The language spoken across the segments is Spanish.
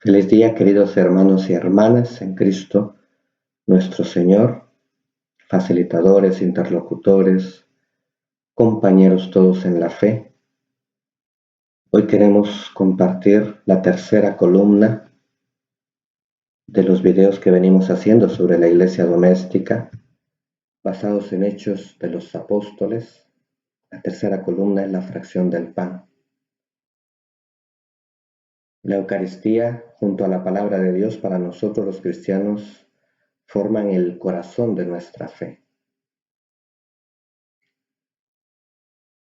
Feliz día, queridos hermanos y hermanas en Cristo, nuestro Señor, facilitadores, interlocutores, compañeros todos en la fe. Hoy queremos compartir la tercera columna de los videos que venimos haciendo sobre la iglesia doméstica, basados en Hechos de los Apóstoles. La tercera columna es la fracción del pan. La Eucaristía, junto a la palabra de Dios para nosotros los cristianos, forman el corazón de nuestra fe.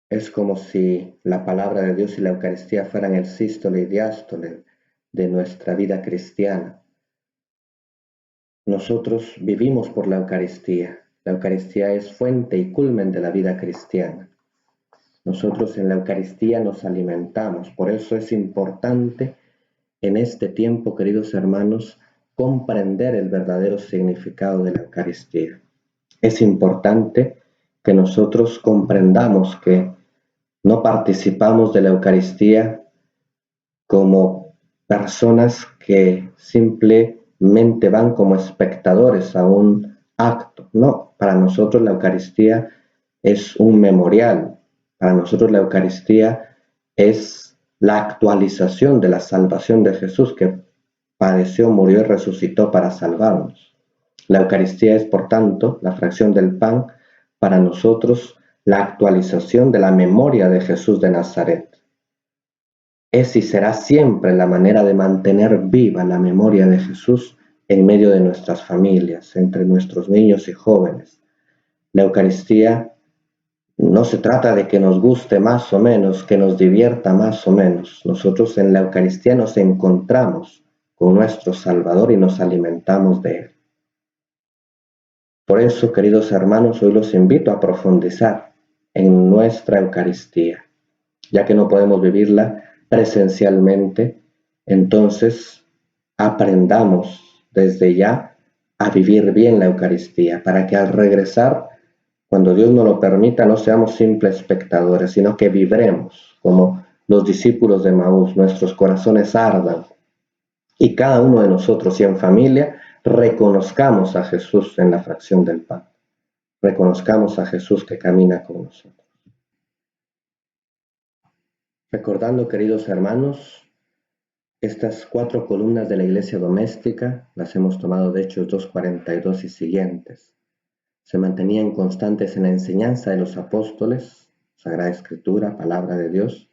Es como si la palabra de Dios y la Eucaristía fueran el sístole y diástole de nuestra vida cristiana. Nosotros vivimos por la Eucaristía. La Eucaristía es fuente y culmen de la vida cristiana. Nosotros en la Eucaristía nos alimentamos. Por eso es importante en este tiempo, queridos hermanos, comprender el verdadero significado de la Eucaristía. Es importante que nosotros comprendamos que no participamos de la Eucaristía como personas que simplemente van como espectadores a un acto. No, para nosotros la Eucaristía es un memorial. Para nosotros la Eucaristía es la actualización de la salvación de Jesús, que padeció, murió y resucitó para salvarnos. La Eucaristía es, por tanto, la fracción del pan, para nosotros la actualización de la memoria de Jesús de Nazaret. Es y será siempre la manera de mantener viva la memoria de Jesús en medio de nuestras familias, entre nuestros niños y jóvenes. La Eucaristía no se trata de que nos guste más o menos, que nos divierta más o menos. Nosotros en la Eucaristía nos encontramos con nuestro Salvador y nos alimentamos de Él. Por eso, queridos hermanos, hoy los invito a profundizar en nuestra Eucaristía, ya que no podemos vivirla presencialmente. Entonces aprendamos desde ya a vivir bien la Eucaristía, para que al regresar, cuando Dios nos lo permita, no seamos simples espectadores, sino que vibremos como los discípulos de Maús, nuestros corazones ardan, y cada uno de nosotros y en familia reconozcamos a Jesús en la fracción del pan. Reconozcamos a Jesús que camina con nosotros. Recordando, queridos hermanos, estas 4 columnas de la iglesia doméstica las hemos tomado de Hechos 2:42 y siguientes. Se mantenían constantes en la enseñanza de los apóstoles, Sagrada Escritura, Palabra de Dios,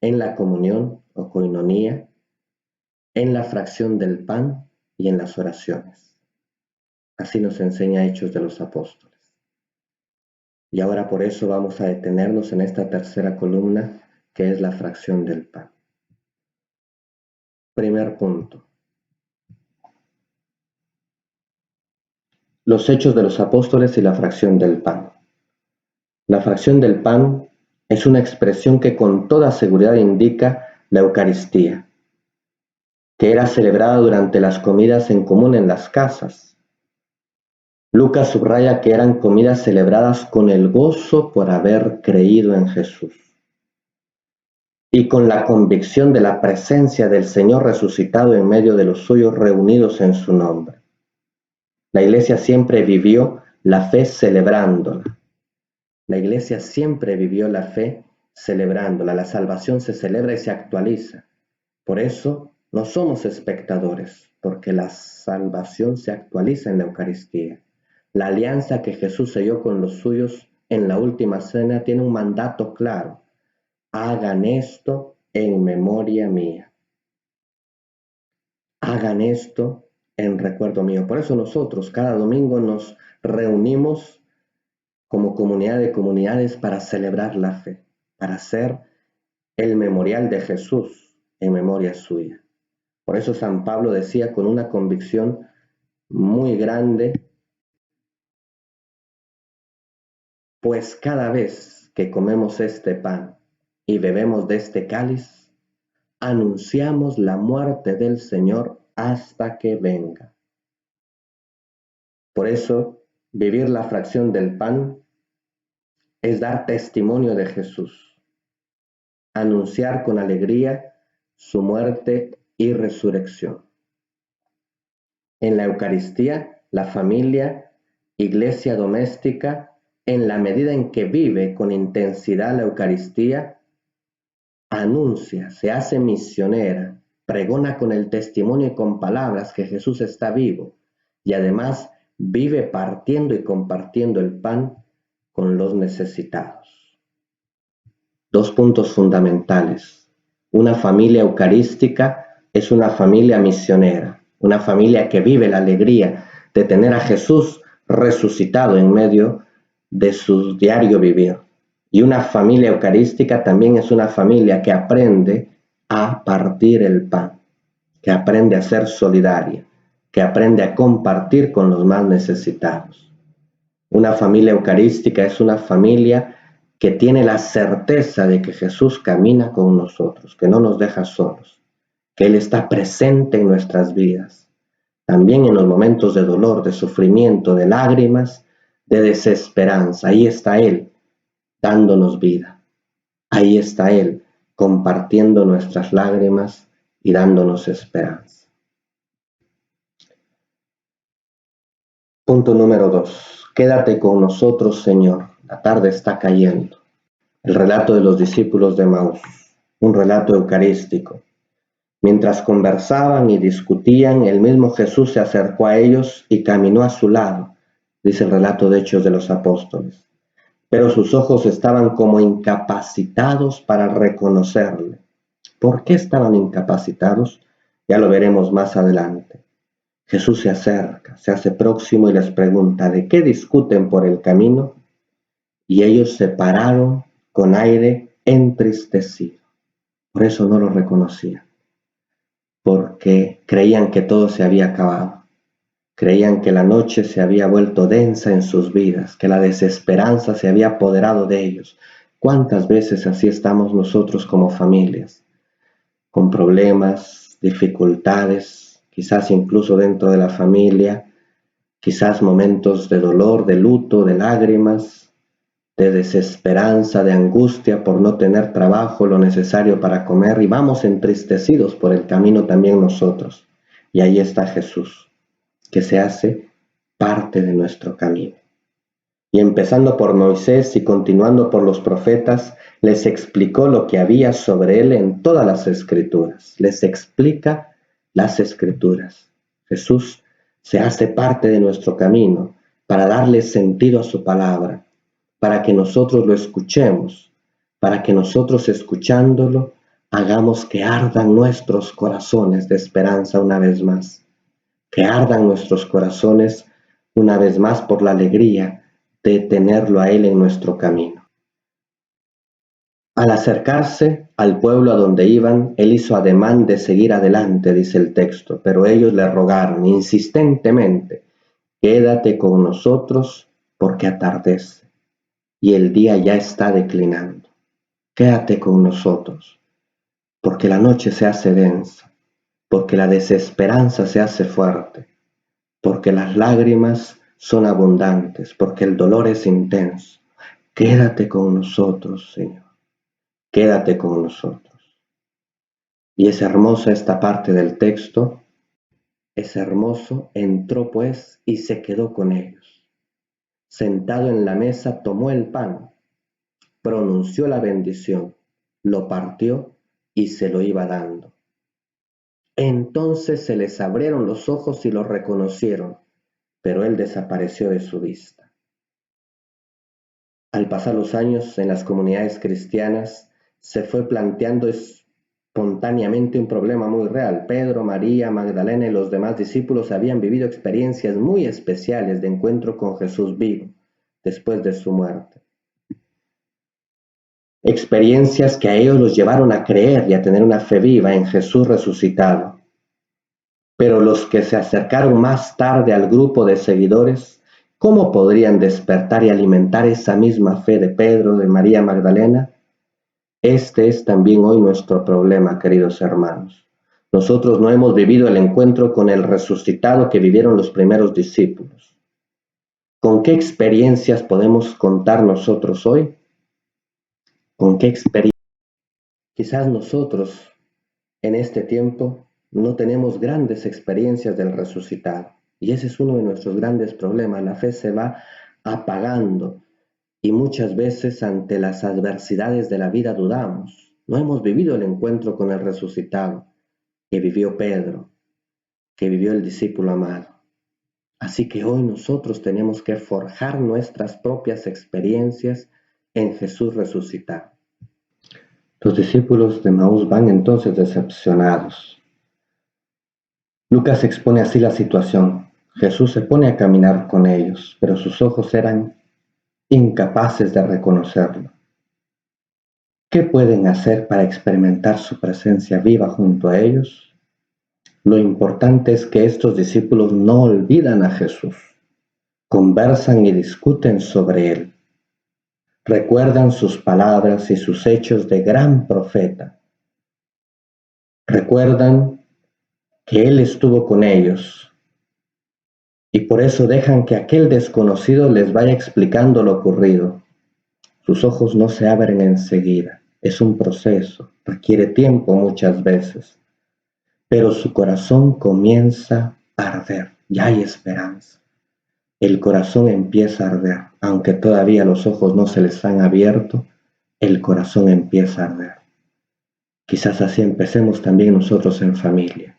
en la comunión o coinonía, en la fracción del pan y en las oraciones. Así nos enseña Hechos de los Apóstoles. Y ahora por eso vamos a detenernos en esta tercera columna, que es la fracción del pan. Primer punto. Los hechos de los apóstoles y la fracción del pan. La fracción del pan es una expresión que con toda seguridad indica la Eucaristía, que era celebrada durante las comidas en común en las casas. Lucas subraya que eran comidas celebradas con el gozo por haber creído en Jesús y con la convicción de la presencia del Señor resucitado en medio de los suyos reunidos en su nombre. La iglesia siempre vivió la fe celebrándola. La iglesia siempre vivió la fe celebrándola. La salvación se celebra y se actualiza. Por eso no somos espectadores, porque la salvación se actualiza en la Eucaristía. La alianza que Jesús selló con los suyos en la última cena tiene un mandato claro: hagan esto en memoria mía. Hagan esto en recuerdo mío. Por eso nosotros cada domingo nos reunimos como comunidad de comunidades para celebrar la fe, para hacer el memorial de Jesús en memoria suya. Por eso San Pablo decía con una convicción muy grande: pues cada vez que comemos este pan y bebemos de este cáliz, anunciamos la muerte del Señor hasta que venga. Por eso, vivir la fracción del pan es dar testimonio de Jesús, anunciar con alegría su muerte y resurrección. En la Eucaristía, la familia, iglesia doméstica, en la medida en que vive con intensidad la Eucaristía, anuncia, se hace misionera, pregona con el testimonio y con palabras que Jesús está vivo y además vive partiendo y compartiendo el pan con los necesitados. Dos puntos fundamentales. Una familia eucarística es una familia misionera, una familia que vive la alegría de tener a Jesús resucitado en medio de su diario vivir. Y una familia eucarística también es una familia que aprende a partir el pan, que aprende a ser solidaria, que aprende a compartir con los más necesitados. Una familia eucarística es una familia que tiene la certeza de que Jesús camina con nosotros, que no nos deja solos, que Él está presente en nuestras vidas, también en los momentos de dolor, de sufrimiento, de lágrimas, de desesperanza. Ahí está Él dándonos vida. Ahí está Él compartiendo nuestras lágrimas y dándonos esperanza. Punto número 2. Quédate con nosotros, Señor. La tarde está cayendo. El relato de los discípulos de Emaús, un relato eucarístico. Mientras conversaban y discutían, el mismo Jesús se acercó a ellos y caminó a su lado, dice el relato de Hechos de los Apóstoles. Pero sus ojos estaban como incapacitados para reconocerle. ¿Por qué estaban incapacitados? Ya lo veremos más adelante. Jesús se acerca, se hace próximo y les pregunta, ¿de qué discuten por el camino? Y ellos se pararon con aire entristecido. Por eso no lo reconocían, porque creían que todo se había acabado. Creían que la noche se había vuelto densa en sus vidas, que la desesperanza se había apoderado de ellos. ¿Cuántas veces así estamos nosotros como familias? Con problemas, dificultades, quizás incluso dentro de la familia, quizás momentos de dolor, de luto, de lágrimas, de desesperanza, de angustia por no tener trabajo, lo necesario para comer, y vamos entristecidos por el camino también nosotros. Y ahí está Jesús, que se hace parte de nuestro camino. Y empezando por Moisés y continuando por los profetas, les explicó lo que había sobre él en todas las escrituras. Les explica las escrituras. Jesús se hace parte de nuestro camino para darle sentido a su palabra, para que nosotros lo escuchemos, para que nosotros escuchándolo hagamos que ardan nuestros corazones de esperanza una vez más, que ardan nuestros corazones una vez más por la alegría de tenerlo a Él en nuestro camino. Al acercarse al pueblo a donde iban, Él hizo ademán de seguir adelante, dice el texto, pero ellos le rogaron insistentemente, quédate con nosotros porque atardece y el día ya está declinando. Quédate con nosotros porque la noche se hace densa, porque la desesperanza se hace fuerte, porque las lágrimas son abundantes, porque el dolor es intenso. Quédate con nosotros, Señor. Quédate con nosotros. Y es hermosa esta parte del texto. Es hermoso. Entró pues y se quedó con ellos. Sentado en la mesa, tomó el pan, pronunció la bendición, lo partió y se lo iba dando. Entonces se les abrieron los ojos y lo reconocieron, pero él desapareció de su vista. Al pasar los años en las comunidades cristianas se fue planteando espontáneamente un problema muy real. Pedro, María, Magdalena y los demás discípulos habían vivido experiencias muy especiales de encuentro con Jesús vivo después de su muerte. Experiencias que a ellos los llevaron a creer y a tener una fe viva en Jesús resucitado. Pero los que se acercaron más tarde al grupo de seguidores, ¿cómo podrían despertar y alimentar esa misma fe de Pedro, de María Magdalena? Este es también hoy nuestro problema, queridos hermanos. Nosotros no hemos vivido el encuentro con el resucitado que vivieron los primeros discípulos. ¿Con qué experiencias podemos contar nosotros hoy? ¿Con qué experiencias? Quizás nosotros en este tiempo no tenemos grandes experiencias del resucitado. Y ese es uno de nuestros grandes problemas. La fe se va apagando y muchas veces ante las adversidades de la vida dudamos. No hemos vivido el encuentro con el resucitado que vivió Pedro, que vivió el discípulo amado. Así que hoy nosotros tenemos que forjar nuestras propias experiencias en Jesús resucitado. Los discípulos de Maús van entonces decepcionados. Lucas expone así la situación. Jesús se pone a caminar con ellos, pero sus ojos eran incapaces de reconocerlo. ¿Qué pueden hacer para experimentar su presencia viva junto a ellos? Lo importante es que estos discípulos no olvidan a Jesús, conversan y discuten sobre él. Recuerdan sus palabras y sus hechos de gran profeta. Recuerdan que él estuvo con ellos y por eso dejan que aquel desconocido les vaya explicando lo ocurrido. Sus ojos no se abren enseguida, es un proceso, requiere tiempo muchas veces, pero su corazón comienza a arder, ya hay esperanza. El corazón empieza a arder, aunque todavía los ojos no se les han abierto, el corazón empieza a arder. Quizás así empecemos también nosotros en familia.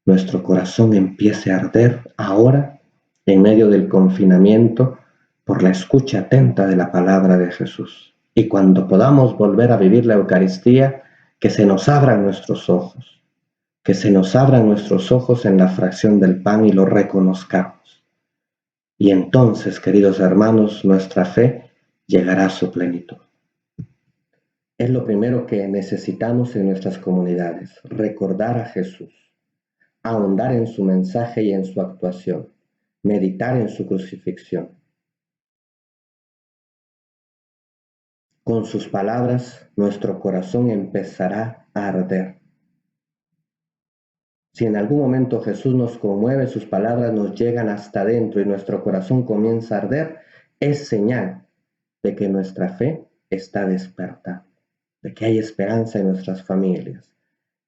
Nuestro corazón empiece a arder ahora, en medio del confinamiento, por la escucha atenta de la palabra de Jesús. Y cuando podamos volver a vivir la Eucaristía, que se nos abran nuestros ojos, que se nos abran nuestros ojos en la fracción del pan y lo reconozcamos. Y entonces, queridos hermanos, nuestra fe llegará a su plenitud. Es lo primero que necesitamos en nuestras comunidades, recordar a Jesús, ahondar en su mensaje y en su actuación, meditar en su crucifixión. Con sus palabras, nuestro corazón empezará a arder. Si en algún momento Jesús nos conmueve, sus palabras nos llegan hasta adentro y nuestro corazón comienza a arder, es señal de que nuestra fe está despertada, de que hay esperanza en nuestras familias,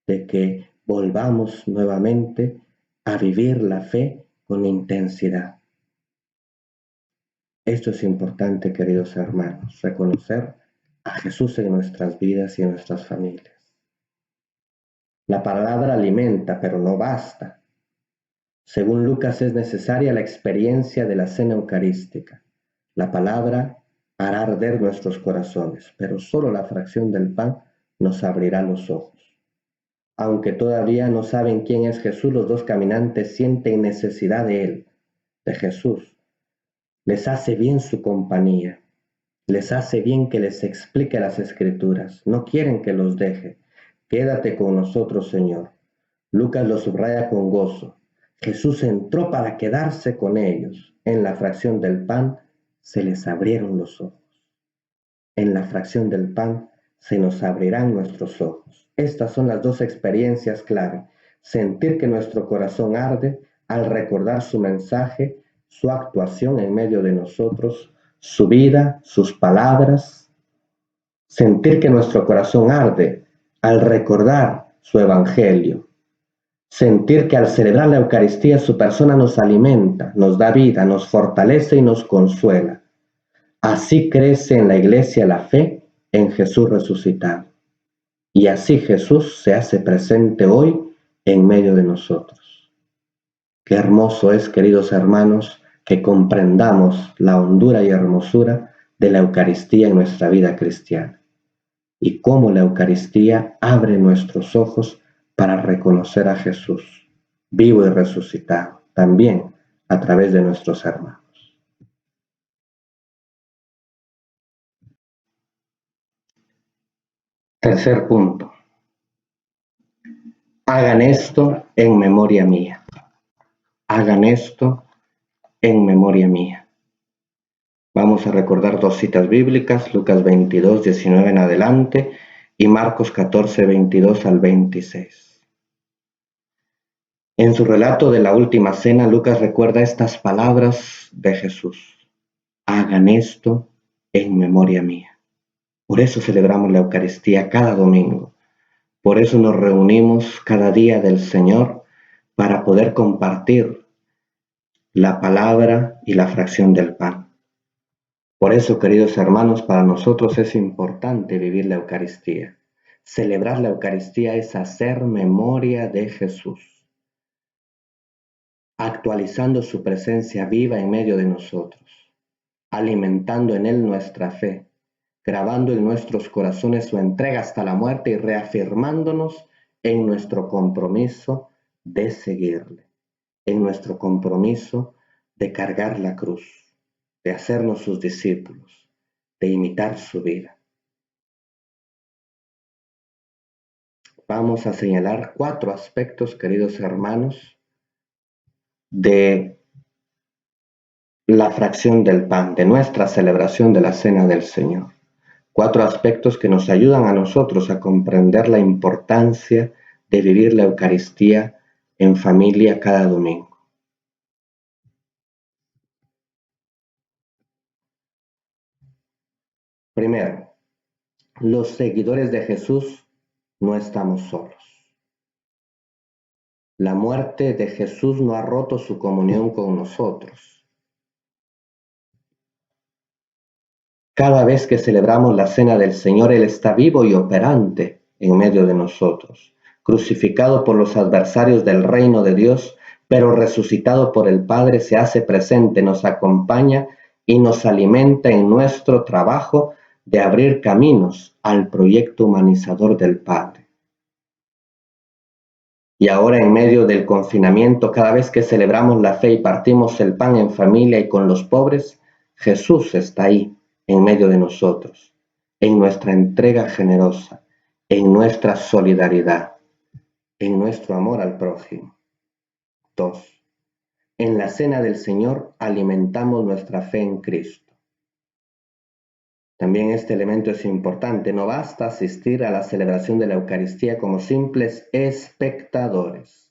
de que volvamos nuevamente a vivir la fe con intensidad. Esto es importante, queridos hermanos, reconocer a Jesús en nuestras vidas y en nuestras familias. La palabra alimenta, pero no basta. Según Lucas, es necesaria la experiencia de la cena eucarística. La palabra hará arder nuestros corazones, pero solo la fracción del pan nos abrirá los ojos. Aunque todavía no saben quién es Jesús, los dos caminantes sienten necesidad de él, de Jesús. Les hace bien su compañía, les hace bien que les explique las Escrituras. No quieren que los deje. Quédate con nosotros, Señor. Lucas lo subraya con gozo. Jesús entró para quedarse con ellos. En la fracción del pan se les abrieron los ojos. En la fracción del pan se nos abrirán nuestros ojos. Estas son las dos experiencias clave. Sentir que nuestro corazón arde al recordar su mensaje, su actuación en medio de nosotros, su vida, sus palabras. Sentir que nuestro corazón arde al recordar su evangelio. Sentir que al celebrar la Eucaristía su persona nos alimenta, nos da vida, nos fortalece y nos consuela. Así crece en la Iglesia la fe en Jesús resucitado. Y así Jesús se hace presente hoy en medio de nosotros. Qué hermoso es, queridos hermanos, que comprendamos la hondura y hermosura de la Eucaristía en nuestra vida cristiana. Y cómo la Eucaristía abre nuestros ojos para reconocer a Jesús, vivo y resucitado, también a través de nuestros hermanos. Tercer punto. Hagan esto en memoria mía. Hagan esto en memoria mía. Vamos a recordar dos citas bíblicas, Lucas 22, 19 en adelante y Marcos 14, 22 al 26. En su relato de la última cena, Lucas recuerda estas palabras de Jesús. Hagan esto en memoria mía. Por eso celebramos la Eucaristía cada domingo, Por eso nos reunimos cada día del Señor para poder compartir la palabra y la fracción del pan. Por eso, queridos hermanos, para nosotros es importante vivir la Eucaristía. Celebrar la Eucaristía es hacer memoria de Jesús, actualizando su presencia viva en medio de nosotros, alimentando en Él nuestra fe, grabando en nuestros corazones su entrega hasta la muerte y reafirmándonos en nuestro compromiso de seguirle, en nuestro compromiso de cargar la cruz, de hacernos sus discípulos, de imitar su vida. Vamos a señalar 4 aspectos, queridos hermanos, de la fracción del pan, de nuestra celebración de la Cena del Señor. 4 aspectos que nos ayudan a nosotros a comprender la importancia de vivir la Eucaristía en familia cada domingo. Primero, los seguidores de Jesús no estamos solos. La muerte de Jesús no ha roto su comunión con nosotros. Cada vez que celebramos la Cena del Señor, Él está vivo y operante en medio de nosotros, crucificado por los adversarios del reino de Dios, pero resucitado por el Padre, se hace presente, nos acompaña y nos alimenta en nuestro trabajo de abrir caminos al proyecto humanizador del Padre. Y ahora en medio del confinamiento, cada vez que celebramos la fe y partimos el pan en familia y con los pobres, Jesús está ahí en medio de nosotros, en nuestra entrega generosa, en nuestra solidaridad, en nuestro amor al prójimo. 2. En la cena del Señor alimentamos nuestra fe en Cristo. También este elemento es importante. No basta asistir a la celebración de la Eucaristía como simples espectadores.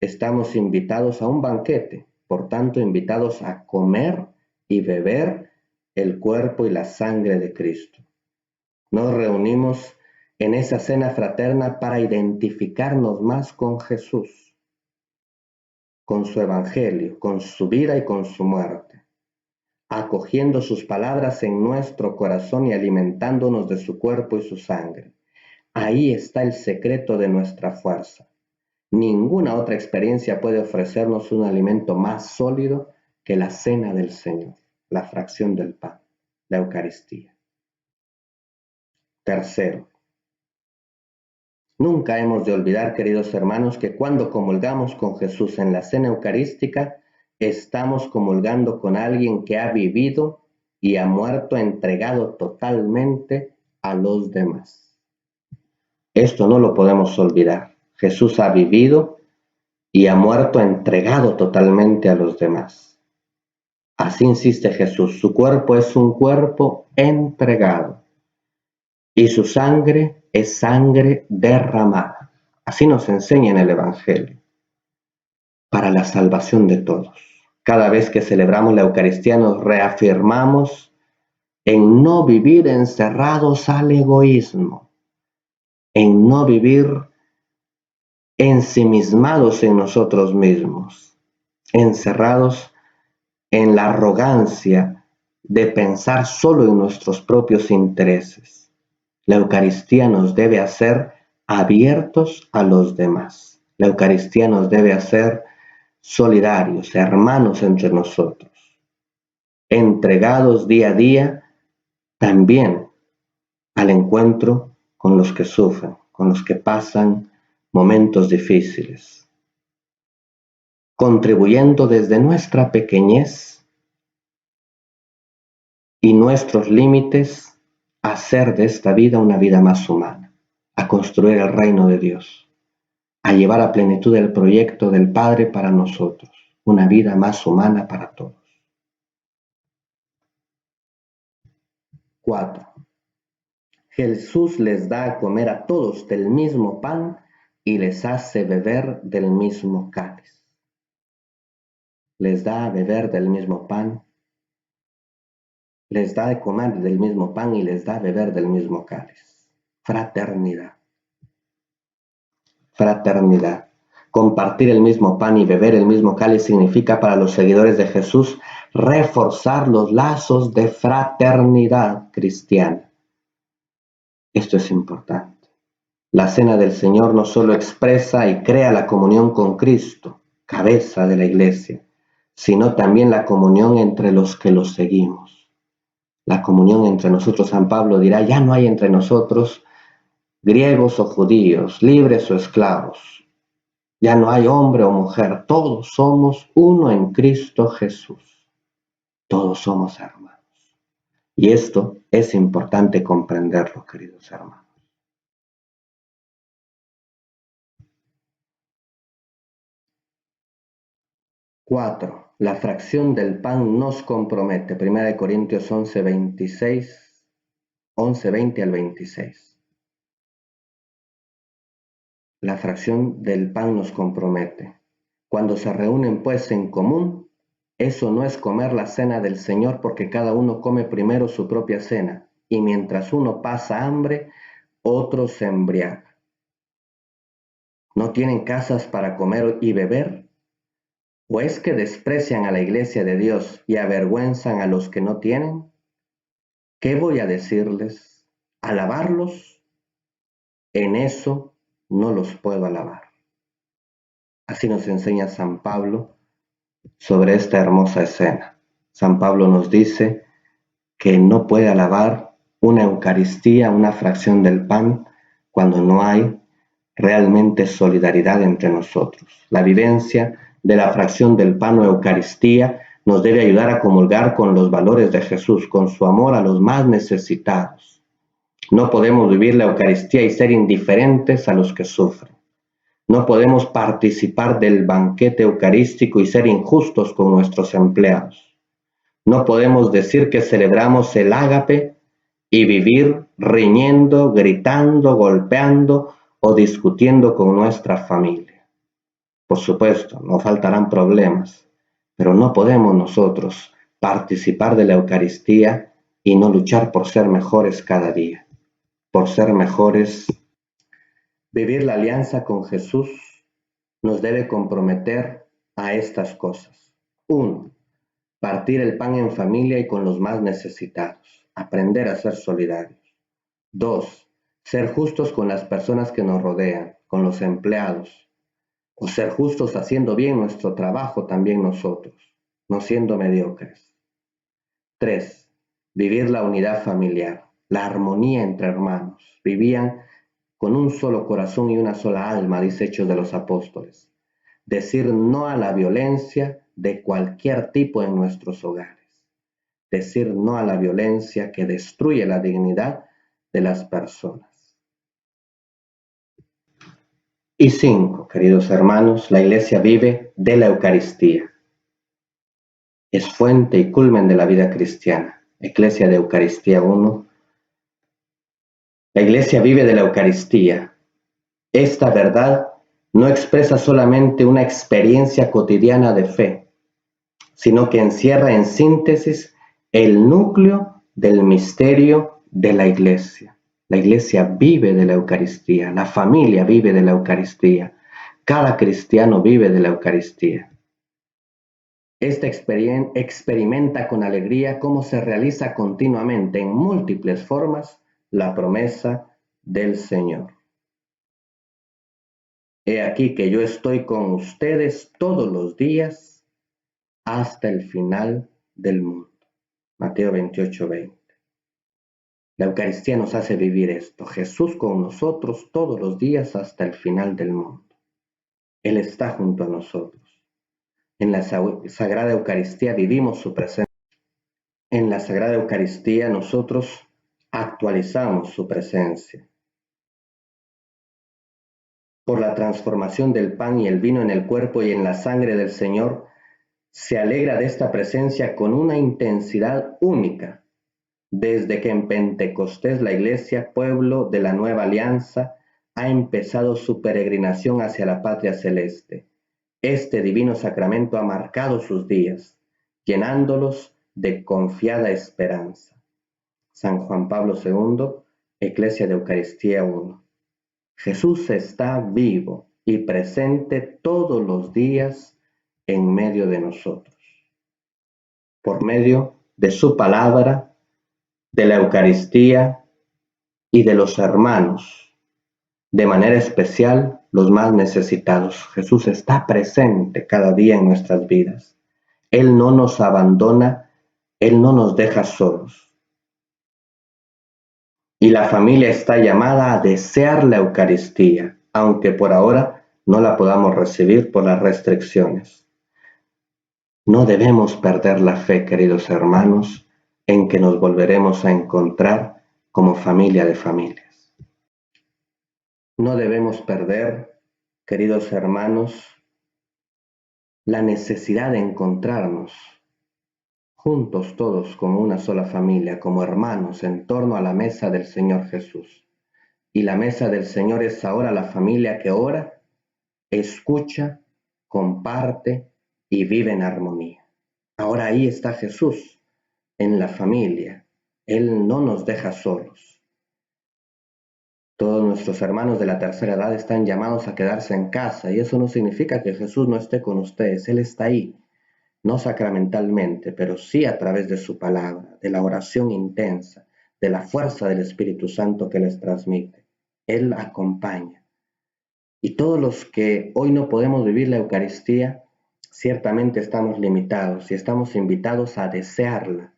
Estamos invitados a un banquete, por tanto invitados a comer y beber el cuerpo y la sangre de Cristo. Nos reunimos en esa cena fraterna para identificarnos más con Jesús, con su evangelio, con su vida y con su muerte, acogiendo sus palabras en nuestro corazón y alimentándonos de su cuerpo y su sangre. Ahí está el secreto de nuestra fuerza. Ninguna otra experiencia puede ofrecernos un alimento más sólido que la cena del Señor, la fracción del pan, la Eucaristía. Tercero, nunca hemos de olvidar, queridos hermanos, que cuando comulgamos con Jesús en la cena eucarística, estamos comulgando con alguien que ha vivido y ha muerto entregado totalmente a los demás. Esto no lo podemos olvidar. Jesús ha vivido y ha muerto entregado totalmente a los demás. Así insiste Jesús, su cuerpo es un cuerpo entregado y su sangre es sangre derramada. Así nos enseña en el Evangelio, para la salvación de todos. Cada vez que celebramos la Eucaristía nos reafirmamos en no vivir encerrados al egoísmo, en no vivir ensimismados en nosotros mismos, encerrados en la arrogancia de pensar solo en nuestros propios intereses. La Eucaristía nos debe hacer abiertos a los demás. La Eucaristía nos debe hacer solidarios, hermanos entre nosotros, entregados día a día también al encuentro con los que sufren, con los que pasan momentos difíciles, contribuyendo desde nuestra pequeñez y nuestros límites a hacer de esta vida una vida más humana, a construir el reino de Dios, a llevar a plenitud el proyecto del Padre para nosotros, una vida más humana para todos. 4. Jesús les da a comer a todos del mismo pan y les hace beber del mismo cáliz. Les da a beber del mismo pan, les da de comer del mismo pan y les da a beber del mismo cáliz. Fraternidad. fraternidad. Compartir el mismo pan y beber el mismo cáliz significa para los seguidores de Jesús reforzar los lazos de fraternidad cristiana. Esto es importante. La cena del Señor no solo expresa y crea la comunión con Cristo, cabeza de la Iglesia, sino también la comunión entre los que lo seguimos. La comunión entre nosotros, San Pablo dirá, ya no hay entre nosotros griegos o judíos, libres o esclavos. Ya no hay hombre o mujer, todos somos uno en Cristo Jesús. Todos somos hermanos. Y esto es importante comprenderlo, queridos hermanos. 4. La fracción del pan nos compromete. 1 Corintios 11:26, 11:20 al 26. La fracción del pan nos compromete. Cuando se reúnen pues en común, eso no es comer la cena del Señor, porque cada uno come primero su propia cena, y mientras uno pasa hambre, otro se embriaga. ¿No tienen casas para comer y beber? ¿O es que desprecian a la iglesia de Dios y avergüenzan a los que no tienen? ¿Qué voy a decirles? ¿Alabarlos? En eso no los puedo alabar. Así nos enseña San Pablo sobre esta hermosa escena. San Pablo nos dice que no puede alabar una Eucaristía, una fracción del pan, cuando no hay realmente solidaridad entre nosotros. La vivencia de la fracción del pan o Eucaristía nos debe ayudar a comulgar con los valores de Jesús, con su amor a los más necesitados. No podemos vivir la Eucaristía y ser indiferentes a los que sufren. No podemos participar del banquete eucarístico y ser injustos con nuestros empleados. No podemos decir que celebramos el ágape y vivir riñendo, gritando, golpeando o discutiendo con nuestra familia. Por supuesto, no faltarán problemas, pero no podemos nosotros participar de la Eucaristía y no luchar por ser mejores cada día, por ser mejores. Vivir la alianza con Jesús nos debe comprometer a estas cosas. 1. Partir el pan en familia y con los más necesitados. Aprender a ser solidarios. 2. Ser justos con las personas que nos rodean, con los empleados. O ser justos haciendo bien nuestro trabajo también nosotros, no siendo mediocres. 3. Vivir la unidad familiar, la armonía entre hermanos. Vivían con un solo corazón y una sola alma, dice Hechos de los Apóstoles. Decir no a la violencia de cualquier tipo en nuestros hogares. Decir no a la violencia que destruye la dignidad de las personas. Y 5, queridos hermanos, la Iglesia vive de la Eucaristía. Es fuente y culmen de la vida cristiana. Eclesia de Eucaristía 1. La Iglesia vive de la Eucaristía. Esta verdad no expresa solamente una experiencia cotidiana de fe, sino que encierra en síntesis el núcleo del misterio de la Iglesia. La Iglesia vive de la Eucaristía, la familia vive de la Eucaristía, cada cristiano vive de la Eucaristía. Esta experimenta con alegría cómo se realiza continuamente en múltiples formas la promesa del Señor. He aquí que yo estoy con ustedes todos los días hasta el final del mundo. Mateo 28:20. La Eucaristía nos hace vivir esto. Jesús con nosotros todos los días hasta el final del mundo. Él está junto a nosotros. En la Sagrada Eucaristía vivimos su presencia. En la Sagrada Eucaristía nosotros actualizamos su presencia. Por la transformación del pan y el vino en el cuerpo y en la sangre del Señor, se alegra de esta presencia con una intensidad única. Desde que en Pentecostés la Iglesia, pueblo de la nueva alianza, ha empezado su peregrinación hacia la patria celeste. Este divino sacramento ha marcado sus días, llenándolos de confiada esperanza. San Juan Pablo II, Eclesia de Eucaristía 1. Jesús está vivo y presente todos los días en medio de nosotros, por medio de su palabra, de la Eucaristía y de los hermanos, de manera especial los más necesitados. Jesús está presente cada día en nuestras vidas. Él no nos abandona, Él no nos deja solos. Y la familia está llamada a desear la Eucaristía, aunque por ahora no la podamos recibir por las restricciones. No debemos perder la fe, queridos hermanos, en que nos volveremos a encontrar como familia de familias. No debemos perder, queridos hermanos, la necesidad de encontrarnos juntos todos como una sola familia, como hermanos en torno a la mesa del Señor Jesús. Y la mesa del Señor es ahora la familia que ora, escucha, comparte y vive en armonía. Ahora ahí está Jesús, en la familia. Él no nos deja solos. Todos nuestros hermanos de la tercera edad están llamados a quedarse en casa y eso no significa que Jesús no esté con ustedes. Él está ahí, no sacramentalmente, pero sí a través de su palabra, de la oración intensa, de la fuerza del Espíritu Santo que les transmite. Él acompaña. Y todos los que hoy no podemos vivir la Eucaristía, ciertamente estamos limitados y estamos invitados a desearla,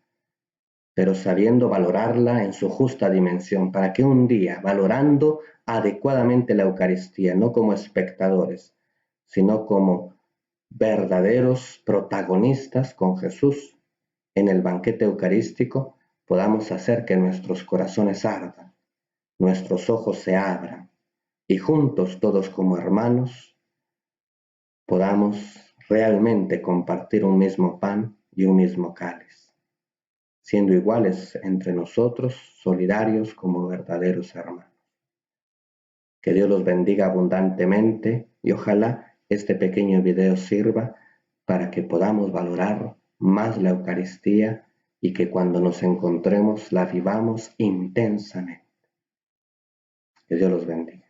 pero sabiendo valorarla en su justa dimensión, para que un día, valorando adecuadamente la Eucaristía, no como espectadores, sino como verdaderos protagonistas con Jesús en el banquete eucarístico, podamos hacer que nuestros corazones ardan, nuestros ojos se abran y juntos, todos como hermanos, podamos realmente compartir un mismo pan y un mismo cáliz, siendo iguales entre nosotros, solidarios como verdaderos hermanos. Que Dios los bendiga abundantemente y ojalá este pequeño video sirva para que podamos valorar más la Eucaristía y que cuando nos encontremos la vivamos intensamente. Que Dios los bendiga.